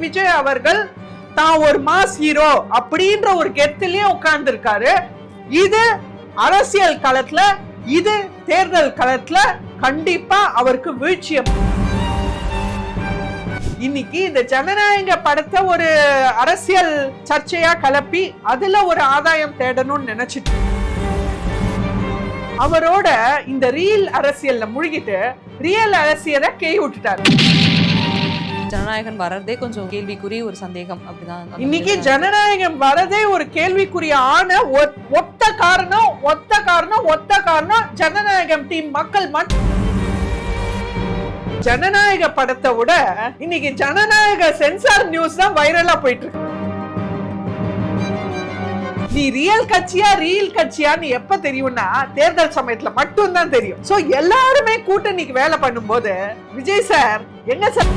விஜய் அவர்கள் தான் ஒரு மாஸ் ஹீரோ அப்படின்ற ஒரு கெத்திலேயே உட்கார்ந்து இருக்காரு. இது அரசியல் களத்துல, இது தேர்தல் களத்துல கண்டிப்பா அவருக்கு வீழ்ச்சி. இன்னைக்கு இந்த ஜனநாயக படத்தை ஒரு அரசியல் சர்ச்சையா கலப்பி அதுல ஒரு ஆதாயம் தேடணும்னு நினைச்சிட்டு அவரோட இந்த ரியல் அரசியல்ல முழுகிட்டு ரியல் அரசியலை கேய் விட்டுட்டாரு. ஜனநாயகம் வரதே கொஞ்சம் கேள்விக்குறி, ஒரு சந்தேகம் அப்படிதான். இன்னைக்கு ஜனநாயகம் வரதே ஒரு கேள்விக்குரிய ஆன ஒத்த காரணம் ஜனநாயகம் டீம் மக்கள் ஜனநாயக படத்தை விட இன்னைக்கு ஜனநாயக சென்சார் நியூஸ் தான் வைரலா போயிட்டு இருக்கு. நீ ரியல் கட்சியான்னு எப்ப தெரியும்னா தேர்தல் சமயத்துல மட்டும் தான் தெரியும். சோ எல்லாருமே கூட்டணிக்கு வேலை பண்ணும் போது விஜய் சார் எங்க சார்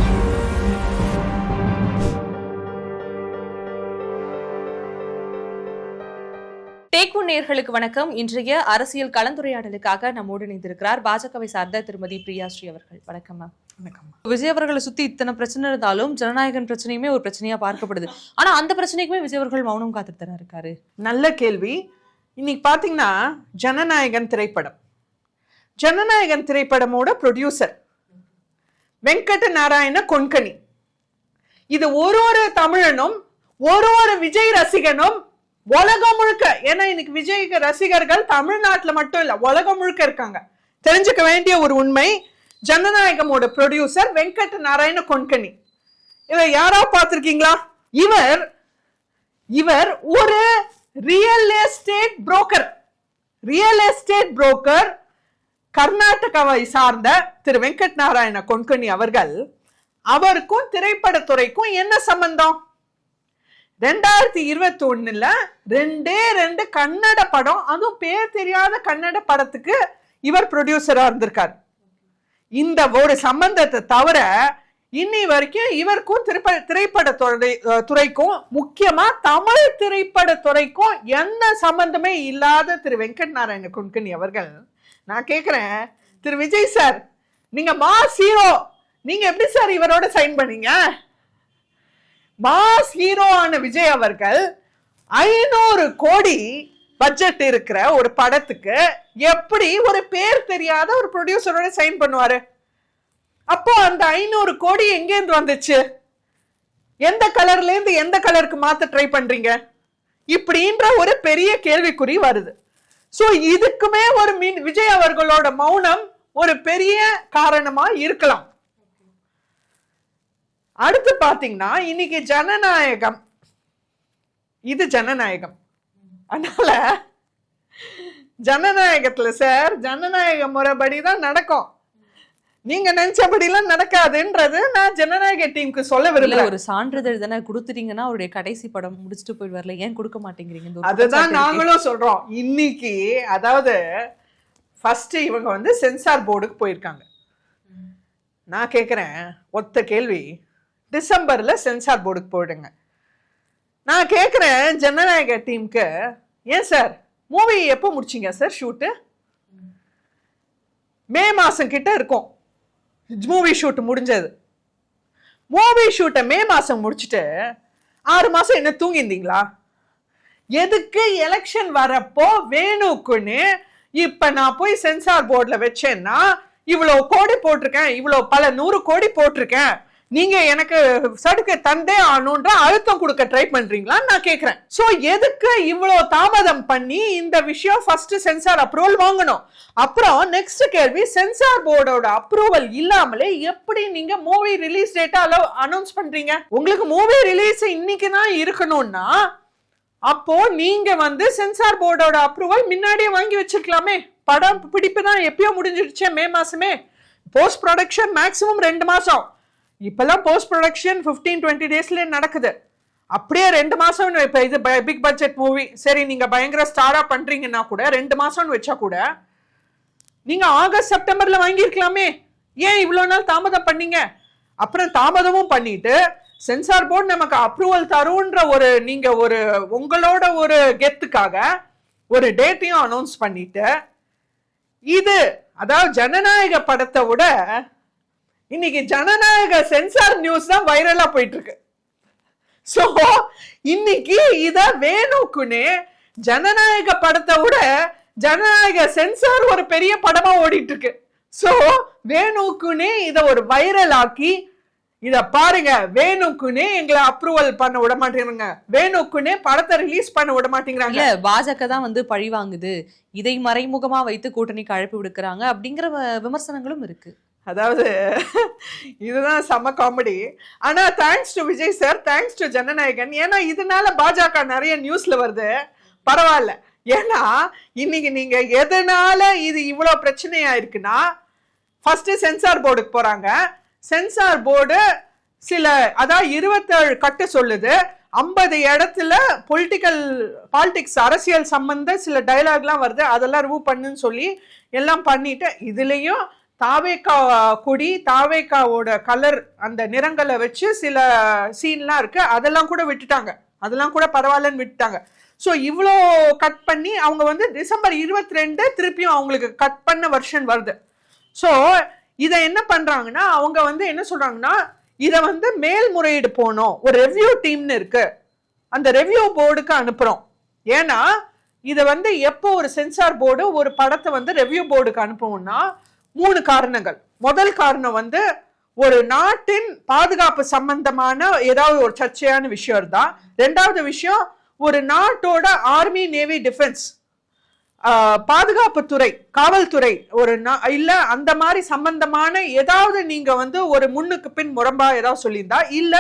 டேக் ஒன் நேயர்களுக்கு வணக்கம். இன்றைய அரசியல் கலந்துரையாடலுக்காக நம்மோடு இணைந்திருக்கிறார் பாஜகவை சார்ந்த திருமதி பிரியாஸ்ரீ அவர்கள். வணக்கம் மேம். வணக்கம். விஜய் அவர்களை சுத்தி இத்தனை பிரச்சனை இருந்தாலும் ஜனநாயகன் பிரச்சனையுமே ஒரு பிரச்சனையா பார்க்கப்படுது. ஆனா அந்த பிரச்சனைக்குமே விஜய் அவர்கள் மௌனம் காத்துட்டு தானே இருக்காரு. நல்ல கேள்வி. இன்னைக்கு பாத்தீங்கன்னா ஜனநாயகன் திரைப்படமோட ப்ரொடியூசர் வெங்கட நாராயண கொன்கனி. இது ஒரு தமிழனும் ஒரு விஜய் ரசிகனும் உலகம் முழுக்க, ஏன்னா இன்னைக்கு விஜய் ரசிகர்கள் தமிழ்நாட்டுல மட்டும் இல்ல உலகம் முழுக்க இருக்காங்க, தெரிஞ்சுக்க வேண்டிய ஒரு உண்மை. ஜனநாயகமோட ப்ரொடியூசர் வெங்கட நாராயண கொன்கனி. இவர் யாரா பார்த்திருக்கீங்களா? இவர் ஒரு ரியல் எஸ்டேட் புரோக்கர். கர்நாடகாவை சார்ந்த திரு வெங்கட நாராயண கொன்கனி அவர்கள், அவருக்கும் திரைப்படத்துறைக்கும் என்ன சம்பந்தம்? 2021 2 கன்னட படம், அதுவும் பேர் தெரியாத கன்னட படத்துக்கு இவர் ப்ரொடியூசரா இருந்திருக்கார். இந்த ஒரு சம்பந்தத்தை தவிர இன்னி வரைக்கும் இவருக்கும் திரைப்பட துறைக்கும், முக்கியமா தமிழ் திரைப்பட துறைக்கும் எந்த சம்பந்தமே இல்லாத திரு வெங்கட நாராயண கொன்கனி அவர்கள், நான் கேக்குறேன், திரு விஜய் சார் நீங்க மாஸ் ஹீரோ, நீங்க எப்படி சார் இவரோட சைன் பண்ணீங்க? மாஸ் ஹீரோவான விஜய் அவர்கள் 500 கோடி பட்ஜெட் இருக்கிற ஒரு படத்துக்கு எப்படி ஒரு பேர் தெரியாத ஒரு ப்ரொடியூசரோட சைன் பண்ணுவாரு? அப்போ அந்த 500 கோடி எங்கேருந்து வந்துச்சு? எந்த கலர்ல இருந்து எந்த கலருக்கு மாத்த ட்ரை பண்றீங்க? இப்படின்ற ஒரு பெரிய கேள்விக்குறி வருது. சோ இதுக்குமே ஒரு விஜய் அவர்களோட மௌனம் ஒரு பெரிய காரணமா இருக்கலாம். அடுத்து பாத்தீங்கன்னா இன்னைக்கு ஜனநாயகம், இது ஜனநாயகம். அதனால ஜனநாயகத்துல சார் ஜனநாயக முறைப்படிதான் நடக்கும், நீங்க நினைச்சபடிலாம் நடக்காதுன்றது நான் ஜனநாயக டீமுக்கு சொல்ல விரும்பல. ஒரு சான்றிதழ் தானே கொடுத்துட்டீங்கன்னா அவருடைய கடைசி படம் முடிச்சுட்டு போய் வரல, ஏன் கொடுக்க மாட்டேங்கிறீங்க? அதுதான் நாங்களும் சொல்றோம். இன்னைக்கு அதாவது ஃபர்ஸ்ட் இவங்க சென்சார் போர்டுக்கு போயிருக்காங்க. நான் கேக்குறேன் ஒத்த கேள்வி, டிசம்பர்ல சென்சார் போர்டுக்கு போயிடுங்க. நான் கேக்குறேன் ஜனநாயக டீமுக்கு, ஏன் சார் மூவி எப்போ முடிச்சீங்க சார் ஷூட்டு? மே மாசம் கிட்ட இருக்கும் மூவி ஷூட் முடிஞ்சது. மூவி ஷூட்டை மே மாசம் முடிச்சுட்டு 6 மாசம் என்ன தூங்கியிருந்தீங்களா? எதுக்கு எலெக்ஷன் வரப்போ வேணுக்குன்னு இப்ப நான் போய் சென்சார் போர்டுல வச்சேன்னா இவ்வளவு கோடி போட்டிருக்கேன், இவ்வளவு பல 100 கோடி போட்டிருக்கேன், நீங்க எனக்கு சடுக்க தந்தே ஆனுன்ற அழுத்தம் கொடுக்க ட்ரை பண்றீங்களா நான் கேக்குறேன். சோ எதுக்கு இவ்வளவு தாமதம் பண்ணி இந்த விஷயம்? ஃபர்ஸ்ட் சென்சார் அப்ரூவல் வாங்கணும். அப்புறம் நெக்ஸ்ட் கேள்வி, சென்சார் போர்டோட அப்ரூவல் இல்லாமலே எப்படி நீங்க மூவி ரிலீஸ் டேட்டா அனௌன்ஸ் பண்றீங்க? உங்களுக்கு மூவி ரிலீஸ் இன்னைக்கு தான் இருக்கணும்னா அப்போ நீங்க சென்சார் போர்டோட அப்ரூவல் முன்னாடியே வாங்கி வச்சிருக்கலாமே. படம் பிடிப்பு தான் எப்பயோ முடிஞ்சிடுச்சே, மே மாசமே. போஸ்ட் ப்ரொடக்ஷன் மேக்சிமம் 2 மாசம். இப்பெல்லாம் போஸ்ட் ப்ரொடக்ஷன் 15-20 டேஸ்ல நடக்குது. அப்படியே 2 மாசம். இப்ப இது பிக் பட்ஜெட் மூவி, சரி நீங்க பயங்கர ஸ்டாரா பண்றீங்கன்னா கூட 2 மாசம்னு வச்சா கூட நீங்க ஆகஸ்ட் செப்டம்பர்ல வாங்கியிருக்கலாமே. ஏன் இவ்வளவு நாள் தாமதம் பண்ணீங்க? அப்புறம் தாமதமும் பண்ணிட்டு சென்சார் போர்டு நமக்கு அப்ரூவல் தரும்ன்ற நீங்க உங்களோட ஒரு கெத்துக்காக ஒரு டேட்டையும் அனௌன்ஸ் பண்ணிட்டு, இது அதாவது ஜனநாயக படத்தை விட இன்னைக்கு ஜனநாயக சென்சார் நியூஸ் தான் வைரலா போயிட்டு இருக்கு. சோ இன்னைக்கு இத வேணுக்குனே ஜனநாயக படத்தை விட ஜனநாயக சென்சார் ஒரு பெரிய படமா ஓடிட்டு இருக்கு. சோ வேணுக்குனே இத ஒரு வைரல் ஆக்கி இத பாருங்க, வேணுக்குனே எங்களை அப்ரூவல் பண்ண விட மாட்டேங்கிறாங்க, வேணுக்குனே படத்தை ரிலீஸ் பண்ண விட மாட்டேங்கிறாங்க. பாஜக தான் வந்து பழி வாங்குது, இதை மறைமுகமா வைத்து கூட்டணிக்கு அழைப்பு விடுக்கிறாங்க அப்படிங்கிற விமர்சனங்களும் இருக்கு. அதாவது இதுதான் செம்ம காமெடி. ஆனா thanks to Vijay sir, thanks to Jana Nayagan. ஏன்னா இதனால பாஜக நிறைய நியூஸ்ல வருது, பரவாயில்ல. ஏன்னா இன்னைக்கு நீங்க எதனால இது இவ்வளவு பிரச்சனையா இருக்குன்னா, ஃபர்ஸ்ட் சென்சார் போர்டுக்கு போறாங்க. சென்சார் போர்டு சில அதாவது 27 கட்டு சொல்லுது, 50 இடத்துல பாலிடிக்ஸ் அரசியல் சம்பந்த சில டைலாக்லாம் வருது, அதெல்லாம் ரிமூவ் பண்ணுன்னு சொல்லி எல்லாம் பண்ணிட்டு, இதுலயும் தாவேக்கா கொடி தாவேக்காவோட கலர் அந்த நிறங்களை வச்சு சில சீன்லாம் இருக்கு, அதெல்லாம் கூட விட்டுட்டாங்க, அதெல்லாம் கூட பரவாயில்லன்னு விட்டுட்டாங்க. ஸோ இவ்வளோ கட் பண்ணி அவங்க வந்து டிசம்பர் 22 திருப்பியும் அவங்களுக்கு கட் பண்ண வெர்ஷன் வருது. ஸோ இதை என்ன பண்றாங்கன்னா அவங்க வந்து என்ன சொல்றாங்கன்னா, இதை வந்து மேல்முறையீடு போனோம், ஒரு ரெவ்யூ டீம்னு இருக்கு, அந்த ரெவ்யூ போர்டுக்கு அனுப்புறோம். ஏன்னா இதை வந்து எப்போ ஒரு சென்சார் போர்டு ஒரு படத்தை வந்து ரெவ்யூ போர்டுக்கு அனுப்புவோம்னா 3 காரணங்கள். முதல் காரணம் வந்து ஒரு நாட்டின் பாதுகாப்பு சம்பந்தமான ஏதாவது ஒரு சர்ச்சையான விஷயம் இருந்தா. ரெண்டாவது விஷயம், ஒரு நாட்டோட ஆர்மி நேவி டிஃபென்ஸ் பாதுகாப்புத்துறை காவல்துறை ஒரு இல்ல அந்த மாதிரி சம்பந்தமான ஏதாவது நீங்க வந்து ஒரு முன்னுக்கு பின் முரம்பா ஏதாவது சொல்லியிருந்தா, இல்ல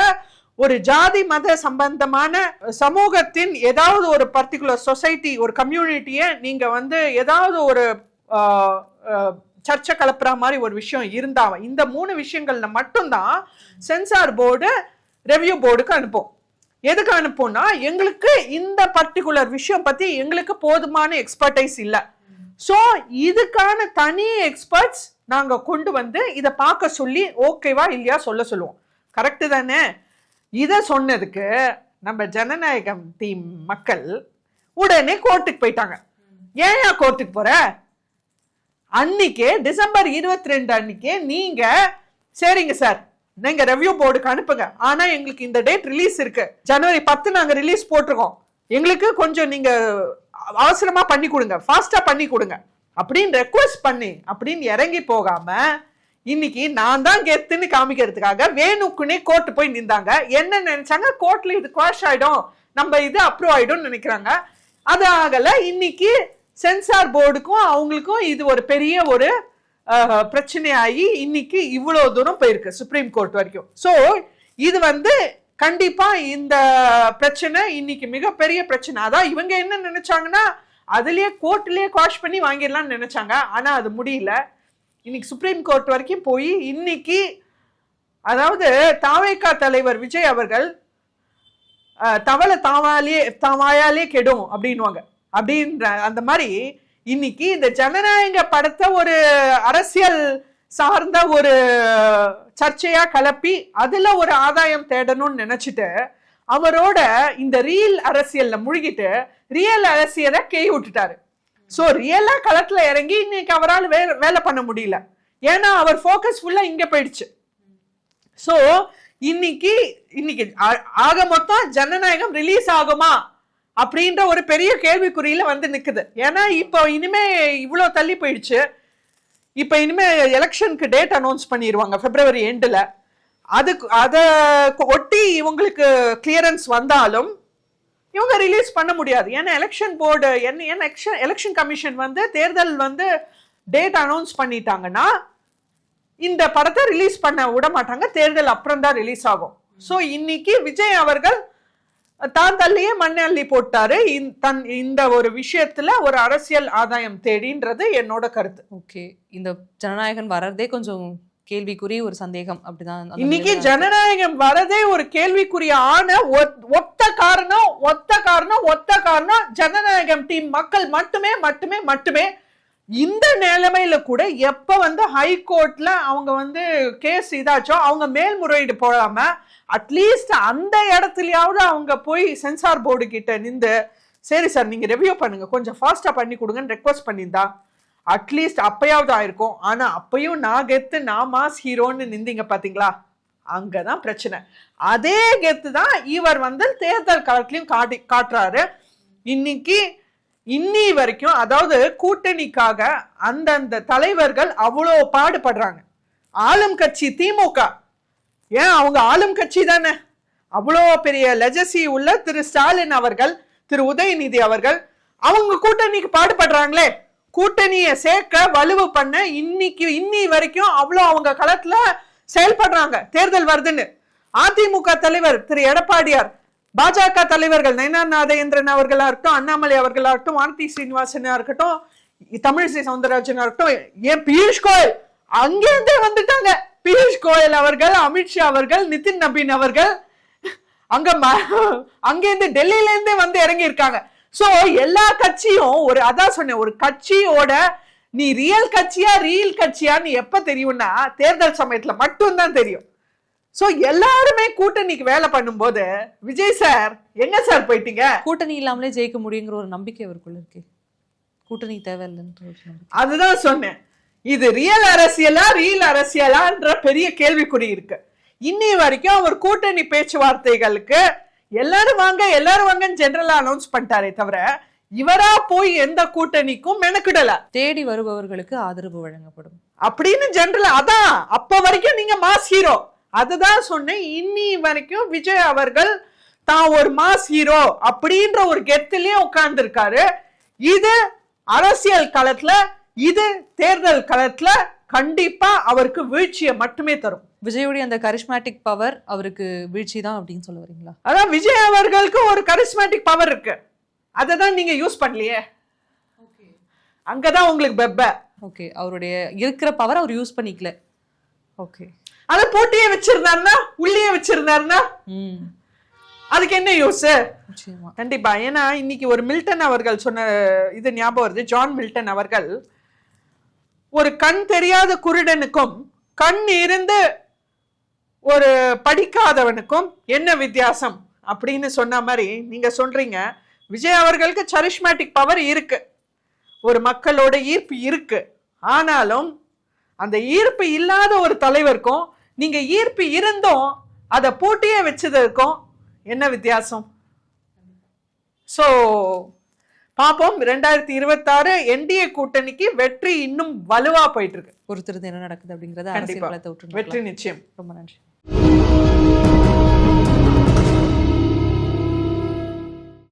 ஒரு ஜாதி மத சம்பந்தமான சமூகத்தின் ஏதாவது ஒரு பர்டிகுலர் சொசைட்டி ஒரு கம்யூனிட்டியை நீங்க வந்து ஏதாவது ஒரு சர்ச்சை கலப்புற மாதிரி ஒரு விஷயம் இருந்தா, இந்த 3 விஷயங்கள்ல மட்டும்தான் சென்சார் போர்டு ரெவ்யூ போர்டுக்கு அனுப்பும். எதுக்கு அனுப்பும்னா, எங்களுக்கு இந்த பர்டிகுலர் விஷயம் பத்தி எங்களுக்கு போதுமான எக்ஸ்பர்டைஸ் இல்ல, சோ இதுக்கான தனி எக்ஸ்பர்ட்ஸ் நாங்க கொண்டு வந்து இதை பார்க்க சொல்லி ஓகேவா இல்லையா சொல்லுவோம். கரெக்டு தானே? இதை சொன்னதுக்கு நம்ம ஜனநாயகம் டீம் மக்கள் உடனே கோர்ட்டுக்கு போயிட்டாங்க. ஏன் கோர்ட்டுக்கு போற? அன்னைக்கு டிசம்பர் 22 அன்னைக்கு நீங்க சரிங்க சார் நீங்க ரெவ்யூ போர்டுக்கு அனுப்புங்க, ஆனா எங்களுக்கு இந்த டேட் ரிலீஸ் இருக்கு, ஜனவரி 10 நாங்க ரிலீஸ் போட்டிருக்கோம், எங்களுக்கு கொஞ்சம் நீங்க அவசரமா பண்ணி கொடுங்க, ஃபாஸ்டா பண்ணி கொடுங்க அப்படின்னு ரெக்வஸ்ட் பண்ணி அப்படின்னு இறங்கி போகாம இன்னைக்கு நான் தான் கெத்துன்னு காமிக்கிறதுக்காக வேணுக்குனே கோர்ட்டு போய் நின்றாங்க. என்ன நினைச்சாங்க, கோர்ட்ல இது குவாஷ் ஆயிடும், நம்ம இது அப்ரூவ் ஆயிடும் நினைக்கிறாங்க. அது ஆகல. இன்னைக்கு சென்சார் போர்டுக்கும் அவங்களுக்கும் இது ஒரு பெரிய ஒரு பிரச்சனையாகி இன்னைக்கு இவ்வளவு தூரம் போயிருக்கு சுப்ரீம் கோர்ட் வரைக்கும். ஸோ இது வந்து கண்டிப்பா இந்த பிரச்சனை இன்னைக்கு மிகப்பெரிய பிரச்சனை. அதான் இவங்க என்ன நினைச்சாங்கன்னா அதுலயே கோர்ட்லயே குவாஷ் பண்ணி வாங்கிடலாம்னு நினைச்சாங்க, ஆனா அது முடியல. இன்னைக்கு சுப்ரீம் கோர்ட் வரைக்கும் போய் இன்னைக்கு அதாவது தாவேகா தலைவர் விஜய் அவர்கள் தவளை தாவாயாலே கெடும் அப்படின்வாங்க, அப்படின்ற அந்த மாதிரி இன்னைக்கு இந்த ஜனநாயக படத்தை ஒரு அரசியல் சார்ந்த ஒரு சர்ச்சையா கலப்பி அதுல ஒரு ஆதாயம் தேடணும்னு நினைச்சிட்டு அவரோட இந்த ரியல் அரசியல்ல முழுகிட்டு ரியல் அரசியலை கேய் விட்டுட்டாரு. சோ ரியலா களத்துல இறங்கி இன்னைக்கு அவரால் வேலை பண்ண முடியல, ஏன்னா அவர் போக்கஸ் ஃபுல்லா இங்க போயிடுச்சு. சோ இன்னைக்கு ஆக மொத்தம் ஜனநாயகம் ரிலீஸ் ஆகுமா அப்படின்ற ஒரு பெரிய கேள்விக்குறியில வந்து நிக்குது. ஏன்னா இப்போ இனிமே இவ்வளவு தள்ளி போயிடுச்சு. இப்ப இனிமே எலெக்ஷனுக்கு டேட் அனௌன்ஸ் பண்ணிடுவாங்க பிப்ரவரி எண்டுல. அதை ஒட்டி இவங்களுக்கு கிளியரன்ஸ் வந்தாலும் இவங்க ரிலீஸ் பண்ண முடியாது. ஏன்னா எலெக்ஷன் போர்டு எலெக்ஷன் கமிஷன் வந்து தேர்தல் வந்து டேட் அனௌன்ஸ் பண்ணிட்டாங்கன்னா இந்த படத்தை ரிலீஸ் பண்ண விட மாட்டாங்க, தேர்தல் அப்புறம் தான் ரிலீஸ் ஆகும். ஸோ இன்னைக்கு விஜய் அவர்கள் தான் தள்ளியே மண்ணள்ளி போட்டாரு இந்த ஒரு விஷயத்துல ஒரு அரசியல் ஆதாயம் தேடின்றது என்னோட கருத்து. ஓகே, இந்த ஜனநாயகன் வர்றதே கொஞ்சம் கேள்விக்குறி, ஒரு சந்தேகம் அப்படிதான். இன்னைக்கு ஜனநாயகம் வரதே ஒரு கேள்விக்குரிய ஆன ஒத்த காரணம் ஜனநாயகம் டீம் மக்கள் மட்டுமே. இந்த நிலைமையில கூட எப்ப வந்து ஹைகோர்ட்ல அவங்க வந்து கேஸ் இதாச்சோ அவங்க மேல்முறையீடு போடாம அட்லீஸ்ட் அந்த இடத்துலயாவது அவங்க போய் சென்சார் போர்டு கிட்ட நின்று சரி சார் நீங்க ரெவ்யூ பண்ணுங்க, கொஞ்சம் ஃபாஸ்டா பண்ணி கொடுங்கன்னு ரெக்வஸ்ட் பண்ணியிருந்தா அட்லீஸ்ட் அப்பயாவது ஆயிருக்கும். ஆனா அப்பயும் நான் கெத்து நான் மாஸ் ஹீரோன்னு நிந்தீங்க பாத்தீங்களா, அங்கதான் பிரச்சனை. அதே கெத்து தான் இவர் வந்து தேர்தல் காலத்திலையும் காட்டுறாரு. இன்னி வரைக்கும் அதாவது கூட்டணிக்காக அந்தந்த தலைவர்கள் அவ்வளோ பாடுபடுறாங்க. ஆளும் கட்சி திமுக, ஏன் அவங்க ஆளும் கட்சி தானே, அவ்வளோ பெரிய லெஜசி உள்ள திரு ஸ்டாலின் அவர்கள், திரு உதயநிதி அவர்கள் அவங்க கூட்டணிக்கு பாடுபடுறாங்களே. கூட்டணியை சேர்க்க வலுவு பண்ண இன்னி வரைக்கும் அவ்வளோ அவங்க களத்துல செயல்படுறாங்க. தேர்தல் வருதுன்னு அதிமுக தலைவர் திரு எடப்பாடியார், பாஜக தலைவர்கள் நயனார் நாகேந்திரன் அவர்களா இருக்கட்டும், அண்ணாமலை அவர்களா இருக்கட்டும், வானதி சீனிவாசனா இருக்கட்டும், தமிழிசை சவுந்தரராஜனா இருக்கட்டும், ஏன் பியூஷ் கோயல் அங்கேருந்தே வந்துட்டாங்க. பியூஷ் கோயல் அவர்கள், அமித்ஷா அவர்கள், நிதின் நபீன் அவர்கள் அங்கேருந்து டெல்லியில இருந்தே வந்து இறங்கி இருக்காங்க. சோ எல்லா கட்சியும் அதான் சொன்னேன், ஒரு கட்சியோட நீ ரியல் கட்சியான்னு எப்ப தெரியும்னா தேர்தல் சமயத்துல மட்டும்தான் தெரியும். சோ எல்லாருமே கூட்டணிக்கு வேலை பண்ணும்போது விஜய் சார் எங்க சார் போயிட்டீங்க? கூட்டணி இல்லாமலே ஜெயிக்க முடியுங்கிற ஒரு நம்பிக்கை அவருக்குள்ள இருக்கு. கூட்டணி தேவையில்லைன்ற அதுதான் சொன்னேன். இது ரியல் அரசியலான்ற பெரிய கேள்விக்குறி இருக்கு. இன்னி வரைக்கும் அவர் கூட்டணி பேச்சுவார்த்தைகளுக்கு எல்லாரும் வாங்கன்னு ஜெனரலா அனௌன்ஸ் பண்ணிட்டாரே தவிர இவரா போய் எந்த கூட்டணிக்கும் மெனக்கிடல. தேடி வருபவர்களுக்கு ஆதரவு வழங்கப்படும் அப்படின்னு ஜெனரலா, அதான் அப்ப வரைக்கும் நீங்க மாஸ் ஹீரோ. அதுதான் சொன்னேன், இன்னி வரைக்கும் விஜய் அவர்கள் தான் ஒரு மாஸ் ஹீரோ அப்படின்ற ஒரு கெத்திலேயே உட்கார்ந்து இருக்காரு. இது அரசியல் களத்துல, இது தேர்தல் களத்துல கண்டிப்பா அவருக்கு வீழ்ச்சியை மட்டுமே தரும். விஜயோடைய அந்த கரிஸ்மேட்டிக் பவர் அவருக்கு வீழ்ச்சி தான் அப்படின்னு சொல்ல வரீங்களா? அதான் விஜய் அவர்களுக்கு ஒரு கரிஸ்மேட்டிக் பவர் இருக்கு, அததான் நீங்க யூஸ் பண்ணலையே. அங்கதான் உங்களுக்கு பெப்ப. ஓகே, அவருடைய இருக்கிற பவர் அவர் யூஸ் பண்ணிக்கல. ஓகே, அத போட்டியே வச்சிருந்தாருன்னா, உள்ளே வச்சிருந்தாருன்னா அதுக்கு என்ன யூஸ்? கண்டிப்பா. ஏன்னா இன்னைக்கு ஒரு மில்டன் அவர்கள் சொன்ன இது ஞாபகம் வருது. ஜான் மில்டன் அவர்கள் ஒரு கண் தெரியாத குருடனுக்கும் கண் இருந்து ஒரு படிக்காதவனுக்கும் என்ன வித்தியாசம் அப்படின்னு சொன்ன மாதிரி நீங்க சொல்றீங்க. விஜய் அவர்களுக்கு சரிஸ்மேட்டிக் பவர் இருக்கு, ஒரு மக்களோட ஈர்ப்பு இருக்கு. ஆனாலும் அந்த ஈர்ப்பு இல்லாத ஒரு தலைவருக்கும் நீங்க ஈர்ப்பு இருந்தும் அதை போட்டியே வச்சதற்கும் என்ன வித்தியாசம்? சோ பாப்போம். 2026 என்டிஏ கூட்டணிக்கு வெற்றி இன்னும் வலுவா போயிட்டு இருக்கு. பொறுத்திருந்து என்ன நடக்குது அப்படிங்கறத அரசியல் களத்தை விட்டு வெற்றி நிச்சயம். ரொம்ப நன்றி.